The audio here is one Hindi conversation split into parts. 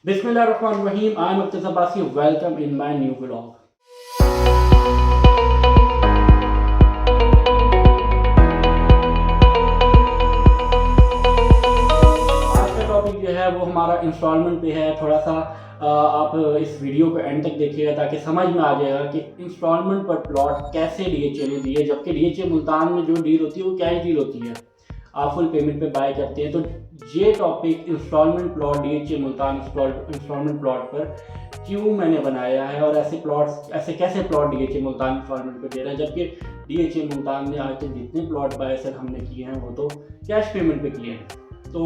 बिस्मिल्लाहिर्रहमानिर्रहीम। I am Muktaz Abbasi. Welcome in my new vlog. आज का टॉपिक जो है वो हमारा इंस्टॉलमेंट पे है। थोड़ा सा आप इस वीडियो को एंड तक देखिएगा ताकि समझ में आ जाएगा कि इंस्टॉलमेंट पर प्लॉट कैसे डीएचए ने दिए, जबकि डीएचए मुल्तान में जो डील होती है वो कैश डील होती है, आप फुल पेमेंट पे बाय करते हैं। तो ये topic instalment plot DHA Multan instalment plot पर क्यों मैंने बनाया है और ऐसे कैसे प्लॉट डीएचए मुल्तान इंस्टॉलमेंट पे दे रहा है, जबकि डीएचए मुल्तान ने आज तक जितने प्लॉट बाय सर हमने किए हैं वो तो कैश पेमेंट पे किए हैं। तो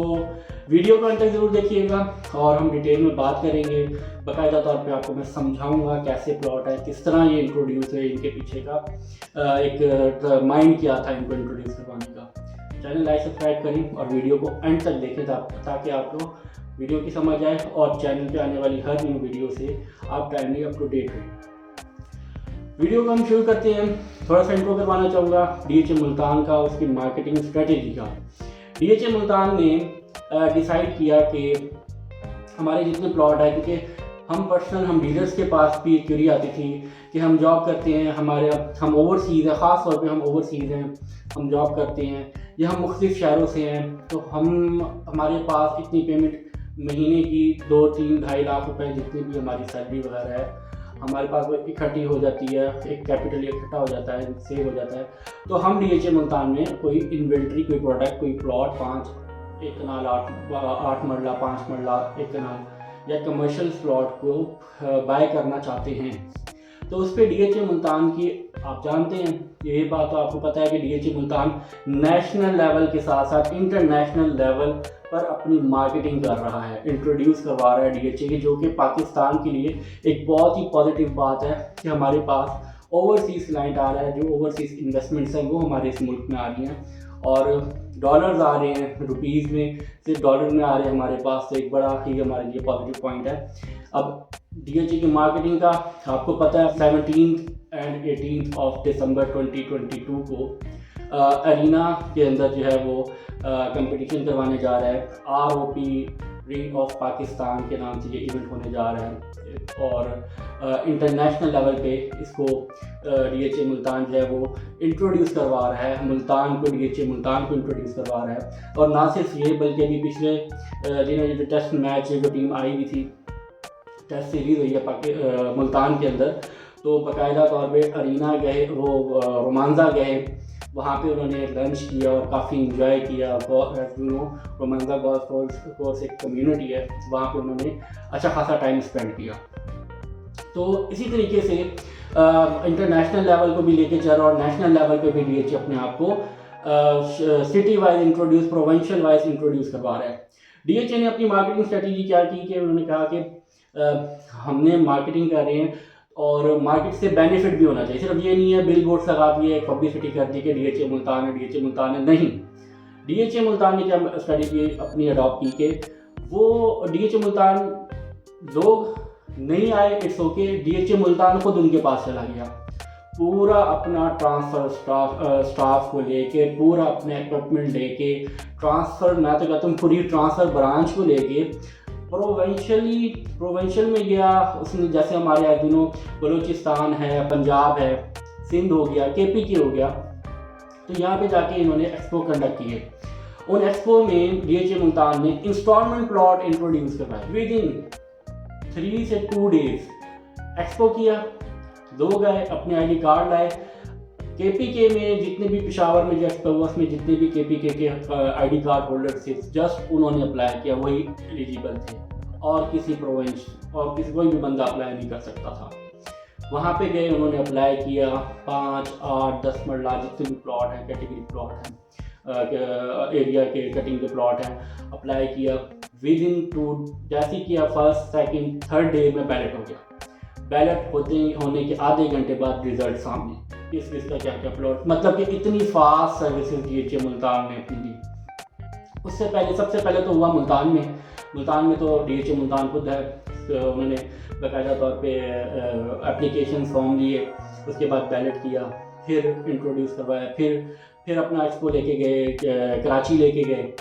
वीडियो को अंत तक ज़रूर देखिएगा और हम डिटेल में बात करेंगे। बाकायदा तौर पे आपको मैं समझाऊंगा कैसे प्लॉट है, किस तरह ये इंट्रोड्यूस है, इनके पीछे का एक माइंड क्या था इनको इंट्रोड्यूस करवाने का। चैनल लाइक सब्सक्राइब करें और वीडियो को एंड तक देखें ताकि आपको वीडियो की समझ आए और चैनल पे आने वाली हर न्यू वीडियो से आप टाइमली अप टू डेट रहें। वीडियो को हम शुरू करते हैं। थोड़ा सा इंट्रो करवाना चाहूँगा डीएचए मुल्तान का, उसकी मार्केटिंग स्ट्रेटेजी का। डीएचए मुल्तान ने डिसाइड किया कि हमारे जितने प्लॉट है, क्योंकि हम डीलर्स के पास भी क्यूरी आती थी कि हम जॉब करते हैं, हम ओवरसीज़ हैं, ख़ास तौर पे हम ओवरसीज़ हैं, हम जॉब करते हैं या हम मुख्तलिफ शहरों से हैं, तो हमारे पास इतनी पेमेंट महीने की 2-3-2.5 लाख रुपए जितनी भी हमारी सैलरी वगैरह है हमारे पास वो इकट्ठी हो जाती है, एक कैपिटल इकट्ठा हो जाता है, सेव हो जाता है। तो हम डीएचए मुल्तान में कोई इन्वेंट्री, कोई प्रोडक्ट, कोई प्लॉट 1 कनाल 8 मरला 5 मरला 1 कनाल या कमर्शियल प्लॉट को बाय करना चाहते हैं, तो उस पर डीएचए मुल्तान की आप जानते हैं, ये बात तो आपको पता है कि डीएचए मुल्तान नेशनल लेवल के साथ साथ इंटरनेशनल लेवल पर अपनी मार्केटिंग कर रहा है, इंट्रोड्यूस करवा रहा है डीएचए की, जो कि पाकिस्तान के लिए एक बहुत ही पॉजिटिव बात है कि हमारे पास ओवरसीज़ क्लाइंट आ रहा है, जो ओवरसीज़ इन्वेस्टमेंट्स हैं वो हमारे इस मुल्क में आ रही हैं और डॉलर्स आ रहे हैं, रुपीज़ में सिर्फ डॉलर में आ रहे हैं हमारे पास, तो एक बड़ा ही हमारे लिए पॉजिटिव पॉइंट है। अब डीएचए की मार्केटिंग का आपको पता है 17 और 18 दिसंबर 2022 को अरीना के अंदर जो है वो कंपटीशन करवाने जा रहा है। ROP रिंग ऑफ पाकिस्तान के नाम से ये इवेंट होने जा रहा है और इंटरनेशनल लेवल पे इसको डीएचए मुल्तान जो है वो इंट्रोड्यूस करवा रहा है, डीएचए मुल्तान को इंट्रोड्यूस करवा रहा है। और ना सिर्फ ये बल्कि अभी पिछले दिनों जो टेस्ट मैच जो टीम आई हुई थी, टेस्ट सीरीज़ हुई है मुल्तान के अंदर, तो बाकायदा तौर पे अरीना गए, वो रोमांजा गए, वहाँ पे उन्होंने लंच किया और काफ़ी इंजॉय किया। रोमांजा गोल्फ कोर्स एक कम्युनिटी है, वहाँ पे उन्होंने अच्छा खासा टाइम स्पेंड किया। तो इसी तरीके से इंटरनेशनल लेवल को भी लेके चल रहा और नेशनल लेवल पे भी डीएचए अपने आप को city wise introduce, provincial wise introduce करवा रहा है। डीएचए ने अपनी मार्केटिंग स्ट्रेटेजी क्या की कि उन्होंने कहा कि हमने मार्केटिंग कर रहे हैं और मार्केट से बेनिफिट भी होना चाहिए। सिर्फ ये नहीं है बिल बोर्ड्स लगा दिए, पब्लिसिटी कर दी कि डीएचए मुल्तान है, नहीं। डीएचए मुल्तान ने क्या स्ट्रेटेजी अपनी अडॉप्ट की कि वो डीएचए मुल्तान लोग नहीं आए, इट्स ओके, डीएचए मुल्तान खुद उनके पास चला गया, पूरा अपना ट्रांसफ़र स्टाफ को लेके, पूरा अपने इक्विपमेंट लेके, ट्रांसफ़र मैं तो कहता हूँ पूरी ट्रांसफ़र ब्रांच को लेके प्रोविंशियल में गया। उसने जैसे हमारे दिनों बलूचिस्तान है, पंजाब है, सिंध हो गया, KPK हो गया, तो यहाँ पे जाके इन्होंने एक्सपो कंडक्ट किए। उन एक्सपो में डीएचए मुल्तान ने इंस्टॉलमेंट प्लॉट इंट्रोड्यूस करवाए। विद इन 3 से 2 डेज एक्सपो किया, लोग आए, अपने ID कार्ड लाए। KPK में जितने भी पेशावर में जो एक्सपो हुआ उसमें जितने भी KPK के ID कार्ड होल्डर थे, जस्ट उन्होंने अप्लाई किया, वही एलिजिबल थे और किसी कोई भी बंदा अप्लाई नहीं कर सकता था। वहाँ पे गए, उन्होंने अप्लाई किया, 5, 8, 10 मरला जितने भी प्लॉट हैं, कैटेगरी प्लॉट हैं, एरिया के कटिंग के प्लॉट हैं, अप्लाई किया। विद इन 2 जैसे किया, फर्स्ट, सेकंड, थर्ड डे में बैलेट हो गया। बैलेट होने के आधे घंटे बाद रिजल्ट सामने, किसका क्या प्लॉट, मतलब कि इतनी फास्ट सर्विसेज डीएचए मुल्तान ने अपनी दी। उससे पहले सबसे पहले तो हुआ मुल्तान में तो डीएचए मुल्तान खुद है, तो उन्होंने बाकायदा तौर पे एप्लीकेशन फॉर्म लिए, उसके बाद बैलेट किया, फिर इंट्रोड्यूस करवाया, फिर अपना एक्सपो लेके गए, कराची लेके गए,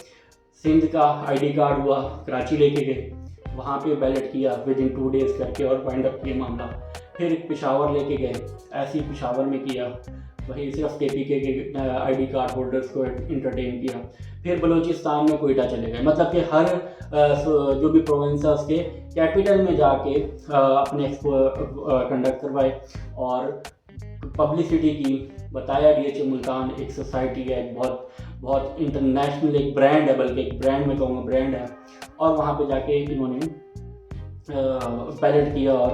सिंध का ID कार्ड हुआ, कराची लेके गए, वहाँ पे बैलेट किया विद इन 2 डेज़ करके और वाइंड अप किया मामला। फिर पेशावर लेके गए, ऐसे ही पेशावर में किया, वहीं सिर्फ KPK के ID कार्ड होल्डर्स को इंटरटेन किया। फिर बलूचिस्तान में कोयटा चले गए, मतलब कि हर जो भी प्रोविंस है उसके कैपिटल में जाके अपने एक्सपो कंडक्ट करवाए और पब्लिसिटी की। बताया DHA मुल्तान एक सोसाइटी है, एक बहुत इंटरनेशनल एक ब्रांड है, बल्कि एक ब्रांड में कहूँगा ब्रांड है। और वहाँ पे जाके इन्होंने पैलेट किया और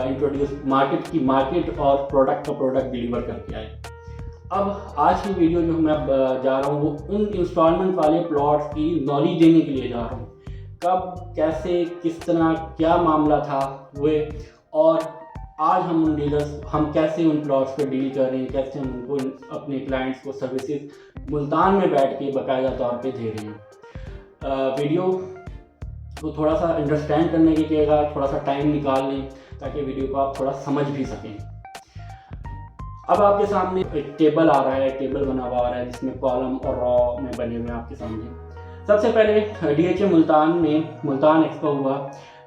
इंट्रोड्यूस मार्केट और प्रोडक्ट डिलीवर करके आए। अब आज की वीडियो जो मैं जा रहा हूँ वो उन इंस्टॉलमेंट वाले प्लॉट्स की नॉलेज देने के लिए जा रहा हूँ, कब कैसे किस तरह क्या मामला था वे, और आज हम उन डीलर्स हम कैसे उन प्लॉट्स पर डील कर रहे हैं, कैसे हम उनको अपने क्लाइंट्स को सर्विसेज मुल्तान में बैठ के बाकायदा तौर पे दे रहे हैं। वीडियो को थोड़ा सा अंडरस्टैंड करने के लिए थोड़ा सा टाइम निकाल लें ताकि वीडियो को आप थोड़ा समझ भी सकें। अब आपके सामने एक टेबल आ रहा है, टेबल बना हुआ आ रहा है जिसमें कॉलम और रॉ में बने हुए हैं आपके सामने। सबसे पहले DHA मुल्तान में मुल्तान एक्सपो हुआ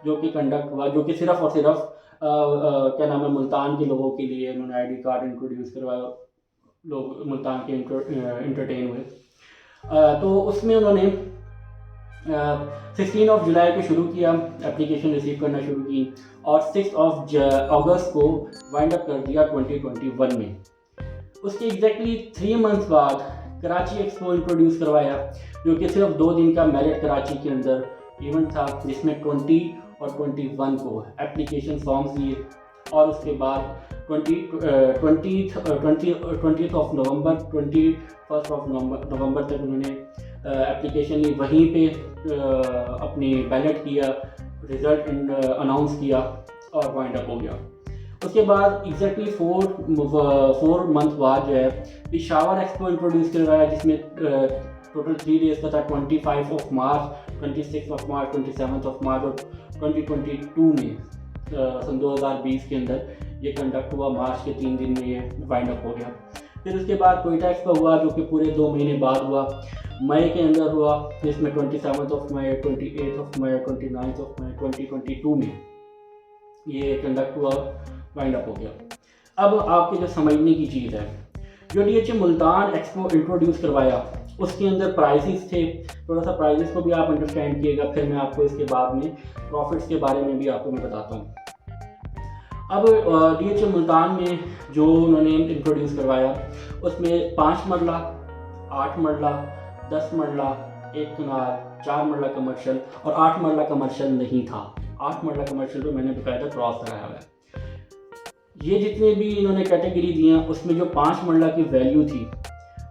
जो कि कंडक्ट हुआ, जो कि सिर्फ और सिर्फ क्या नाम है मुल्तान के लोगों के लिए उन्होंने ID कार्ड इंट्रोड्यूस करवाया, लोग मुल्तान के इंटरटेन हुए। तो उसमें उन्होंने 16 जुलाई को शुरू किया, एप्लीकेशन रिसीव करना शुरू की और 6 अगस्त को वाइंड अप कर दिया 2021 में। उसके एग्जैक्टली 3 मंथ्स बाद कराची एक्सपो इंट्रोड्यूस करवाया, जो कि सिर्फ 2 दिन का मेरिट कराची के अंदर इवेंट था, जिसमें 20 और 21 को एप्लीकेशन फॉर्म्स लिए और उसके बाद 20th of November 21st of November तक उन्होंने एप्लीकेशन ली, वहीं पे अपनी बैलेट किया, रिज़ल्ट अनाउंस किया और वाइंड अप हो गया। उसके बाद एग्जैक्टली 4 मंथ बाद जो है पेशावर एक्सपो इंट्रोड्यूस करवाया, जिसमें टोटल 3 डेज़ का था, 25 of March, 26 of March, 27 of March और 2022 में सन 2020 के अंदर ये कंडक्ट हुआ। मार्च के 3 दिन में ये वाइंड अप हो गया। फिर उसके बाद कोयटा एक्सपो हुआ जो कि पूरे 2 महीने बाद हुआ, मई के अंदर हुआ, जिसमें 27 of May, 28 of May, 29 of May 2022 में ये कंडक्ट हुआ, वाइंड अप हो गया। अब आपके जो समझने की चीज़ है, जो DHA मुल्तान एक्सपो इंट्रोड्यूस करवाया उसके अंदर प्राइसेस थे, थोड़ा सा प्राइसेस को भी आप अंडरस्टैंड किएगा, फिर मैं आपको इसके बाद में प्रॉफिट्स के बारे में भी आपको मैं बताता हूँ। अब DHA मुल्तान में जो उन्होंने इंट्रोड्यूस करवाया उसमें 5 मरला, 8 मरला, 10 मरला, 1 कनाल, 4 मरला कमर्शियल और 8 मरला कमर्शियल नहीं था। 8 मरला कमर्शियल पे मैंने बकायदा क्रॉस कराया हुआ है। ये जितने भी इन्होंने कैटेगरी दी हैं उसमें जो 5 मरला की वैल्यू थी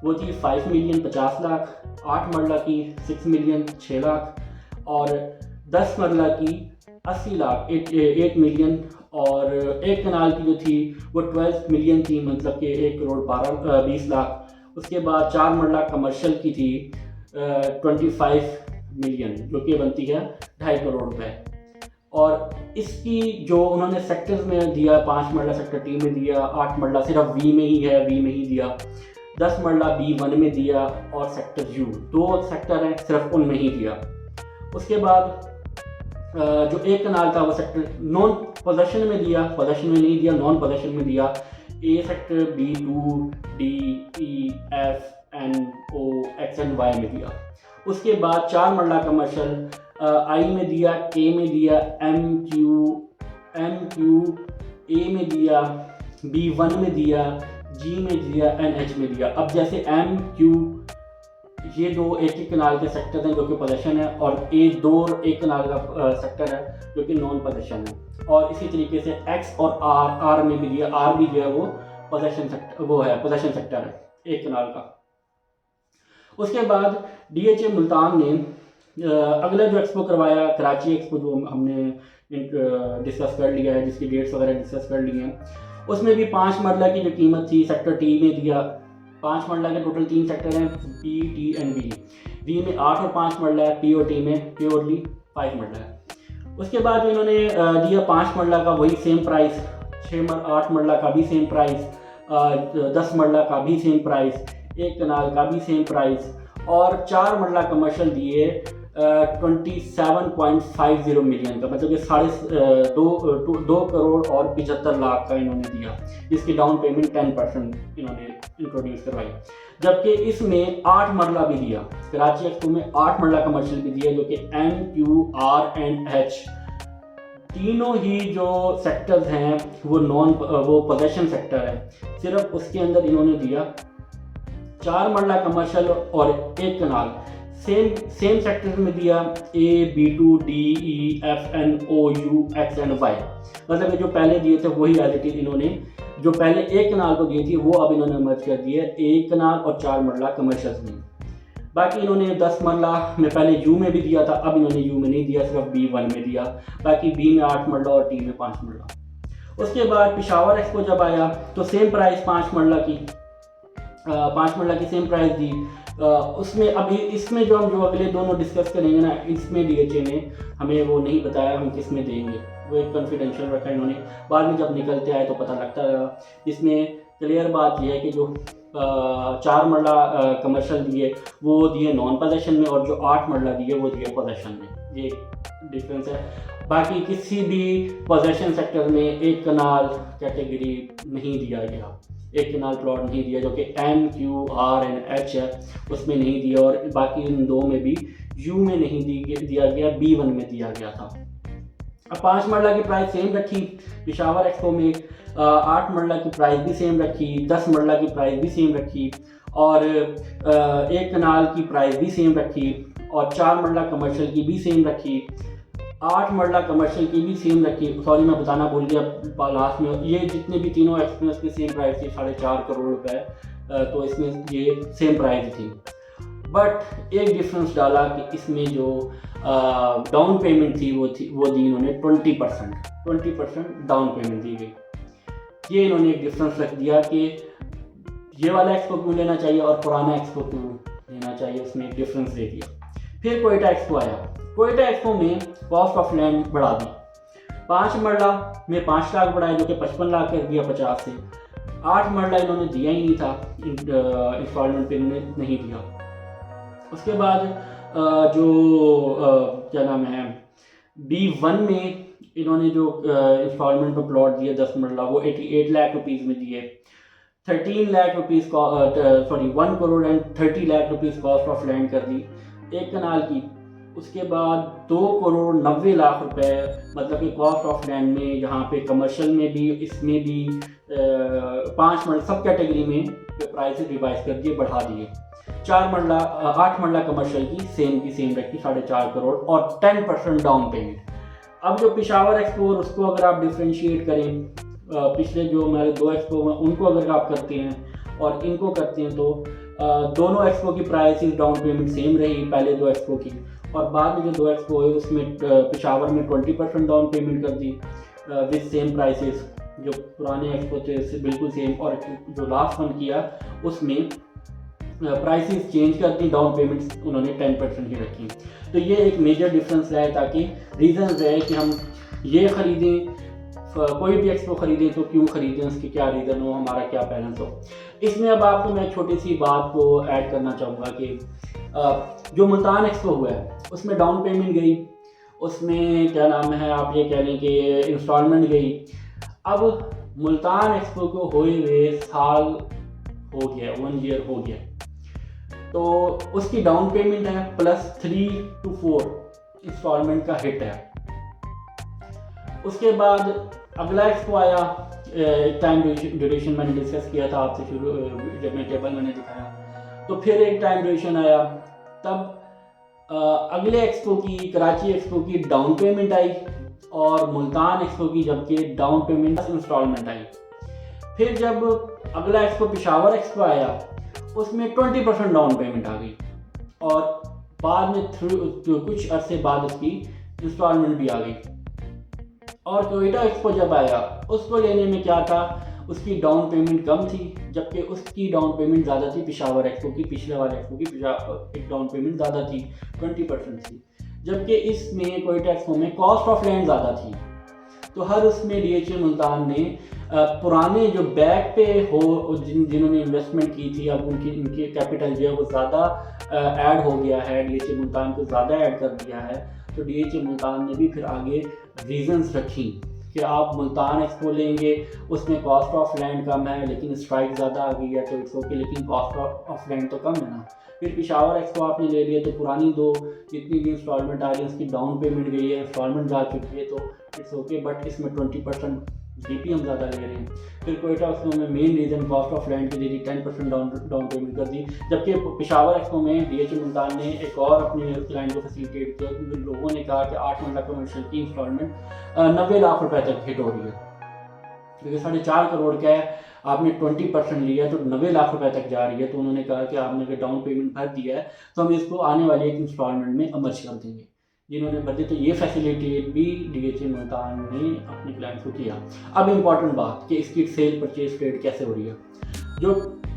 वो थी 5 मिलियन 50 लाख, 8 मरला की 6 मिलियन 6 लाख और 10 मरला की 80 लाख 8 मिलियन और 1 कनाल की जो थी वो 12 मिलियन थी, मतलब कि 1 करोड़ 20 लाख। उसके बाद 4 मरला कमर्शियल की थी 25 मिलियन, जो कि बनती है 2.5 करोड़ रुपए। और इसकी जो उन्होंने सेक्टर्स में दिया, 5 मरला सेक्टर T में दिया, 8 मरला सिर्फ V में ही है, V में ही दिया, 10 मरला B1 में दिया और सेक्टर U 2 सेक्टर हैं सिर्फ उनमें ही दिया। उसके बाद जो 1 कनाल था वो सेक्टर नॉन पोजेशन में दिया, पोजेशन में नहीं दिया, नॉन पोजेशन में दिया। A sector B2 D E F N O X N Y में दिया। उसके बाद 4 मरला कमर्शियल I में दिया, K में दिया, M Q A में दिया, B1 में दिया, G में दिया, NH में दिया। अब जैसे M Q ये 2 1 कनाल के सेक्टर हैं जो कि पोजेशन है और A 2 1 कनाल का सेक्टर है जो कि नॉन पोजेशन है। और इसी तरीके से X और R में भी दिया, R भी जो है वो पोजेशन सेक्टर, वो है पोजेशन सेक्टर है 1 कनाल का। उसके बाद DHA मुल्तान ने अगला जो एक्सपो करवाया कराची एक्सपो, जो हमने डिस्कस कर लिया है, जिसकी डेट्स वगैरह डिस्कस कर ली हैं, उसमें भी 5 मरला की जो कीमत थी सेक्टर T में दिया। 5 मरला के टोटल 3 सेक्टर हैं, P, T and V। V में 8 और 5 मरला है, P और T में प्योरली 5 मरला है। उसके बाद इन्होंने दिया 5 मरला का वही सेम प्राइस, 8 मरला का भी सेम प्राइस, 10 मरला का भी सेम प्राइस, 1 कनाल का भी सेम प्राइस और 4 मरला कमर्शियल दिए 27.50 मिलियन का, मतलब कि 2.75 करोड़ का इन्होंने दिया, जिसकी डाउन पेमेंट 10% इन्होंने इंट्रोड्यूस करवाई। जबकि इसमें 8 मरला भी दिया, कराची एक्सपो में 8 मरला कमर्शियल भी दिया, जो कि MQR&H तीनों ही जो सेक्टर्स हैं वो पोजेशन सेक्टर है। सिर्फ उसके अंदर इन्होंने दिया 4 मरला कमर्शियल और 1 कनाल, सेम सेक्टर में दिया A, B2, D, E, F, N, O, U, X and Y। मतलब कि जो पहले दिए थे वही एज इट इज इन्होंने जो पहले 1 कनाल को दिए थी वो अब इन्होंने मर्ज कर दिए 1 कनाल और 4 मरला कमर्शियल में। बाकी इन्होंने 10 मरला में पहले U में भी दिया था, अब इन्होंने U में नहीं दिया, सिर्फ B1 में दिया। बाकी B में 8 मरला और T में 5 मरला। उसके बाद पेशावर एक्सपो जब आया तो सेम प्राइस 5 मरला की सेम प्राइस दी। उसमें अभी इसमें जो हम जो अगले दोनों डिस्कस करेंगे ना, इसमें DHA ने हमें वो नहीं बताया हम किस में देंगे, वो एक कॉन्फिडेंशियल रखा इन्होंने, बाद में जब निकलते आए तो पता लगता रहा। इसमें क्लियर बात यह है कि जो 4 मरला कमर्शियल दिए वो दिए नॉन पोजेशन में, और जो 8 मरला दिए वो दिए पोजेशन में, ये डिफरेंस है। बाकी किसी भी पोजेशन सेक्टर में 1 कनाल कैटेगरी नहीं दिया गया, 1 कनाल प्लॉट नहीं दिया, जो कि MQR&H है उसमें नहीं दिया, और बाकी इन 2 में भी U में नहीं दिया गया, B1 में दिया गया था। अब 5 मरला की प्राइस सेम रखी पेशावर एक्सपो में, 8 मरला की प्राइस भी सेम रखी, 10 मरला की प्राइस भी सेम रखी, और 1 कनाल की प्राइस भी सेम रखी, और 4 मरला कमर्शियल की भी सेम रखी, 8 मरला कमर्शियल की भी सेम रखी। सॉरी मैं बताना भूल गया लास्ट में, ये जितने भी तीनों एक्सपीरियंस की सेम प्राइस थी 4.5 करोड़ रुपए, तो इसमें ये सेम प्राइस थी। बट एक डिफरेंस डाला कि इसमें जो डाउन पेमेंट थी वो दी इन्होंने 20% डाउन पेमेंट दी गई। ये इन्होंने एक डिफरेंस रख दिया कि ये वाला एक्सपो क्यों लेना चाहिए और पुराना एक्सपो क्यों लेना चाहिए, उसमें एक डिफरेंस दे दिया। फिर कोयटा एक्सपो आया, कोयटा एक्सपो में कॉस्ट ऑफ लैंड बढ़ा दी, 5 मरला में 5 लाख बढ़ाए, जो कि 55 लाख कर दिया 50 से। 8 मरला इन्होंने दिया ही नहीं था, इंस्टॉलमेंट पे इन्होंने नहीं दिया। उसके बाद क्या नाम है, B1 में इन्होंने जो इंस्टॉलमेंट पर प्लॉट दिए 10 मरला, वो 88 लाख रुपीज़ में दिए, 13 lakh rupees 1 crore and 30 lakh rupees cost of land कर दी 1 कनाल की। उसके बाद 2 करोड़ 90 लाख रुपए, मतलब कि कॉस्ट ऑफ लैंड में, यहाँ पे कमर्शियल में भी, इसमें भी 5 मरला सब कैटेगरी में प्राइस रिवाइज कर दिए, बढ़ा दिए। 8 मरला कमर्शियल की सेम रखी 4.5 करोड़ और 10% डाउन पेमेंट। अब जो पेशावर एक्सपो उसको अगर आप डिफ्रेंशिएट करें, पिछले जो हमारे 2 एक्सपो हैं उनको अगर आप करते हैं और इनको करते हैं, तो दोनों एक्सपो की प्राइस डाउन पेमेंट सेम रही पहले 2 एक्सपो की, और बाद में जो 2 एक्सपो है उसमें पेशावर में 20% डाउन पेमेंट कर दी विद सेम प्राइसेस, जो पुराने एक्सपो थे उससे बिल्कुल सेम, और जो लास्ट वन किया उसमें प्राइसेस चेंज कर दी, डाउन पेमेंट्स उन्होंने 10% ही रखी। तो ये एक मेजर डिफरेंस रहे, ताकि रीज़न रहे कि हम ये ख़रीदें, कोई भी एक्सपो ख़रीदें तो क्यों ख़रीदें, उसकी क्या रीज़न हो, हमारा क्या बैलेंस हो। इसमें अब आपको मैं छोटी सी बात को ऐड करना चाहूँगा कि जो मुल्तान एक्सपो हुआ है उसमें डाउन पेमेंट गई, उसमें क्या नाम है, आप ये कह लें कि इंस्टॉलमेंट गई। अब मुल्तान एक्सपो को हुए हुए साल हो गया, 1 ईयर हो गया, तो उसकी डाउन पेमेंट है प्लस 3 to 4 इंस्टॉलमेंट का हिट है। उसके बाद अगला एक्सपो आया, एक टाइम ड्यूरेशन मैंने डिस्कस किया था आपसे शुरू, जब मैं टेबल मैंने दिखाया, तो फिर एक टाइम ड्यूरेशन आया। तब अगले एक्सपो की, कराची एक्सपो की डाउन पेमेंट आई, और मुल्तान एक्सपो की जबकि डाउन पेमेंट इंस्टॉलमेंट आई। फिर जब अगला एक्सपो पेशावर एक्सपो आया उसमें 20% डाउन पेमेंट आ गई, और बाद में कुछ अरसे बाद उसकी इंस्टॉलमेंट भी आ गई। और कोयटा एक्सपो जब आया उसको लेने में क्या था, उसकी डाउन पेमेंट कम थी, जबकि उसकी डाउन पेमेंट ज़्यादा थी पेशावर एक्सपो की, पिछले वाले एक्सपो की एक डाउन पेमेंट ज़्यादा थी, 20% थी। जबकि इसमें कोयटा एक्सपो में कॉस्ट ऑफ लैंड ज़्यादा थी, तो हर उसमें DHA मुल्तान ने पुराने जो बैक पे हो जिन्होंने इन्वेस्टमेंट की थी, अब इनकी कैपिटल जो है वो ज़्यादा ऐड हो गया है, DHA मुल्तान को ज़्यादा ऐड कर दिया है। तो DHA मुल्तान ने भी फिर आगे रीजंस रखी कि आप मुल्तान एक्सपो लेंगे, उसमें कॉस्ट ऑफ लैंड कम है लेकिन स्ट्राइक ज़्यादा आ गई है, तो इट्स ओके, लेकिन कॉस्ट ऑफ लैंड तो कम है ना। फिर पेशावर एक्सपो आपने ले लिया तो पुरानी दो जितनी भी इंस्टॉलमेंट आ रही है उसकी डाउन पेमेंट गई है, इंस्टॉलमेंट जा चुकी है, तो इट्स ओके, बट इसमें 20% DP हम ज़्यादा ले रहे हैं। फिर कोयटा एक्सपो में main reason cost of land की दे दी, 10% डाउन पेमेंट कर दी। जबकि पेशावर एक्सपो में DHA मुल्तान ने एक और अपने क्लाइंट को फैसिलिटेट किया, क्योंकि लोगों ने कहा कि 8 मरला कमर्शियल की इंस्टॉलमेंट 90 लाख रुपए तक हिट हो रही है, क्योंकि 4.5 करोड़ का है, आपने 20% लिया तो 90 लाख रुपए तक जा रही है। तो उन्होंने कहा कि आपने अगर डाउन पेमेंट भर दिया है तो हम इसको आने वाली एक इंस्टॉलमेंट में अमर्ज कर देंगे। जिन्होंने भर दी, तो ये फैसिलिटेट भी DHA मुल्तान ने अपने क्लाइंट्स को किया। अब इम्पॉर्टेंट बात कि इसकी सेल परचेज ट्रेड कैसे हो रही है। जो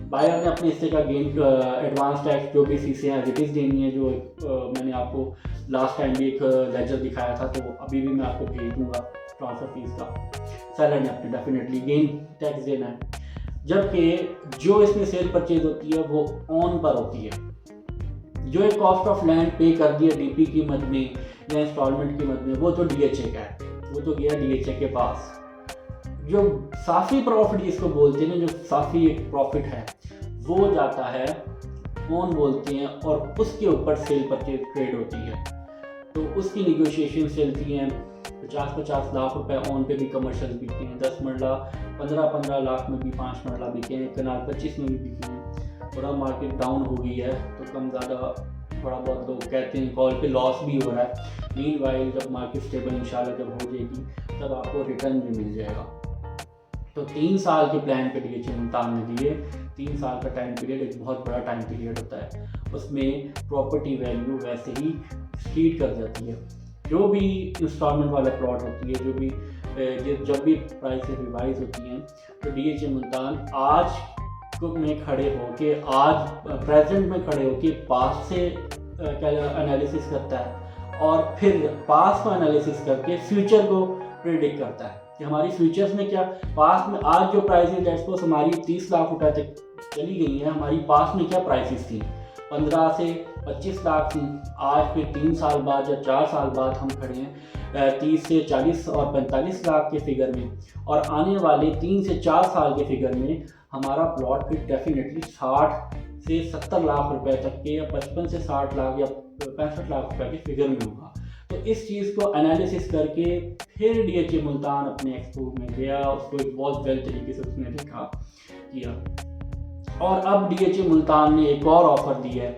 बायर ने अपने हिस्से का गेन एडवांस टैक्स जो भी फीसें हैं रिटीज देनी है, जो मैंने आपको लास्ट टाइम भी एक लेजर दिखाया था, तो अभी भी मैं आपको भेज दूँगा ट्रांसफ़र फीस का। सेलर ने अपने डेफिनेटली गेन टैक्स देना है, जबकि जो इसमें सेल परचेज होती है वो ऑन पर होती है। जो एक कॉस्ट ऑफ लैंड पे कर दिया DP कीमत में या इंस्टॉलमेंट कीमत में, वो तो DHA का है, वो तो गया DHA के पास। जो साफ़ी प्रॉफिट जिसको बोलते हैं ना, जो साफ़ी एक प्रॉफिट है, वो जाता है ऑन बोलते हैं, और उसके ऊपर सेल परचेज ट्रेड होती है। तो उसकी निगोशिएशन चलती हैं, 50-50 लाख रुपए ऑन पे भी कमर्शियल बिके हैं, 10 मरला 15-15 लाख में भी 5 मरला बिके हैं, कनाल 25 में भी बिके हैं। थोड़ा मार्केट डाउन हो गई है तो कम ज़्यादा थोड़ा बहुत लोग कहते हैं कॉल पे लॉस भी हो रहा है। मीनवाइल जब मार्केट स्टेबल इंशाल्लाह जब हो जाएगी तब आपको रिटर्न भी मिल जाएगा। तो 3 साल के प्लान पे DHA मुल्तान ने दिए। 3 साल का टाइम पीरियड एक बहुत बड़ा टाइम पीरियड होता है, उसमें प्रॉपर्टी वैल्यू वैसे ही स्ट्रीट कर जाती है। जो भी इंस्टॉलमेंट वाला प्लॉट होती है, जब भी प्राइसेस रिवाइज होती हैं, तो DHA मुल्तान आज में खड़े होके, आज प्रेजेंट में खड़े होके पास्ट से एनालिसिस करता है, और फिर पास्ट को एनालिसिस करके फ्यूचर को प्रेडिक्ट करता है कि हमारी फ्यूचर्स में क्या, पास्ट में आज जो प्राइसेस लेट्स सपोज हमारी 30 लाख रुपए तक चली गई हैं, हमारी पास्ट में क्या प्राइसेस थी, 15 से 25 लाख थी। आज फिर 3 साल बाद या 4 साल बाद हम खड़े हैं 30 से 40 और 45 लाख के फिगर में, और आने वाले 3 से 4 साल के फिगर में हमारा प्लॉट फिर डेफिनेटली 60 से 70 लाख रुपए तक के, या 55 से 60 लाख या 65 लाख रुपए के फिगर में होगा। तो इस चीज़ को एनालिसिस करके फिर DHA मुल्तान अपने एक्सपो में गया, उसको एक बहुत वेल तरीके से उसने देखा किया, और अब DHA मुल्तान ने एक और ऑफ़र दी है,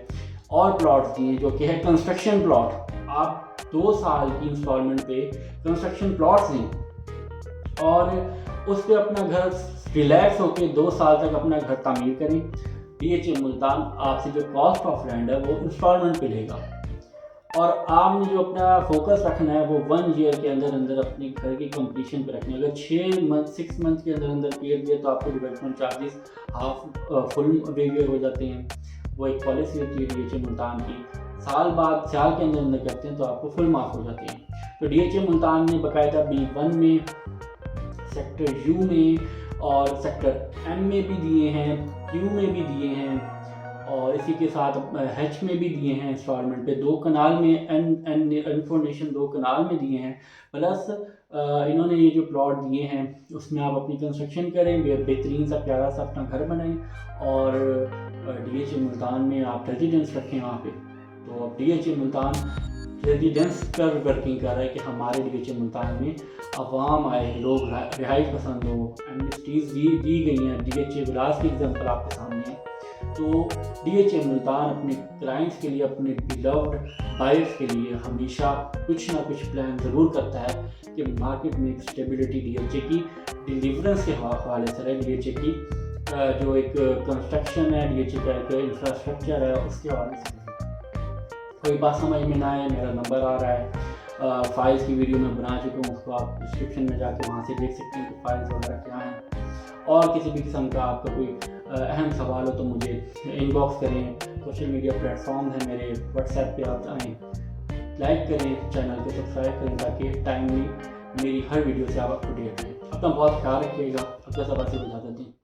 और प्लॉट दिए जो कि है कंस्ट्रक्शन प्लॉट। आप 2 साल की इंस्टॉलमेंट पे कंस्ट्रक्शन प्लॉट्स दें और उस पर अपना घर रिलैक्स होकर 2 साल तक अपना घर तामीर करें। DHA मुल्तान आपसे जो कॉस्ट ऑफ लैंड है वो इंस्टॉलमेंट पे लेगा, और आपने जो अपना फोकस रखना है वो 1 ईयर के अंदर अंदर अपने घर की कंप्लीशन पे रखना है। अगर 6 मंथ के अंदर अंदर क्लियर दिया तो आपको development charges half full waiver हो जाते हैं। वो एक पॉलिसी होती है DHA मुल्तान की। साल के अंदर अंदर करते हैं तो आपको फुल माफ हो जाते हैं। तो DHA मुल्तान ने बाकायदा B1 में, सेक्टर U में और सेक्टर M में भी दिए हैं, Q में भी दिए हैं, और इसी के साथ H में भी दिए हैं इंस्टॉलमेंट पे। 2 कनाल में इन्फॉर्मेशन 2 कनाल में दिए हैं। प्लस इन्होंने ये जो प्लॉट दिए हैं उसमें आप अपनी कंस्ट्रक्शन करें, बेहतरीन सा प्यारा सा अपना घर बनाएं, और DHA मुल्तान में आप रेजिडेंस रखें वहाँ पे। तो अब DHA मुल्तान रेजिडेंस पर वर्किंग कर रहा है कि हमारे DHA मुल्तान में अवाम आए, लोग रिहाइश पसंद हो, एमनेस्टीज़ दी गई हैं। DHA विलास की एग्जाम्पल आपके सामने है। तो DHA मुल्तान अपने क्लाइंट्स के लिए, अपने बिलव्ड बायर्स के लिए हमेशा कुछ ना कुछ प्लान ज़रूर करता है कि मार्केट में एक स्टेबिलिटी DHA की डिलीवरेंस के हवाले से रहे, DHA की जो एक कंस्ट्रक्शन है, DHA का एक इंफ्रास्ट्रक्चर है, उसके हवाले से। कोई बात समझ में ना आए, मेरा नंबर आ रहा है, फाइल्स की वीडियो मैं बना चुका हूँ, उसको आप डिस्क्रिप्शन में जाके वहाँ से देख सकते हैं कि फाइल्स वगैरह क्या हैं। और किसी भी किस्म का आपका कोई अहम सवाल हो तो मुझे इनबॉक्स करें। सोशल मीडिया प्लेटफॉर्म है मेरे, व्हाट्सएप पे आप आएँ, लाइक करें, चैनल को सब्सक्राइब करें ताकि टाइमली मेरी हर वीडियो से आप अप टू डेट रहें। अपना बहुत ख्याल रखिएगा। अपना सब से इजाज़त दें।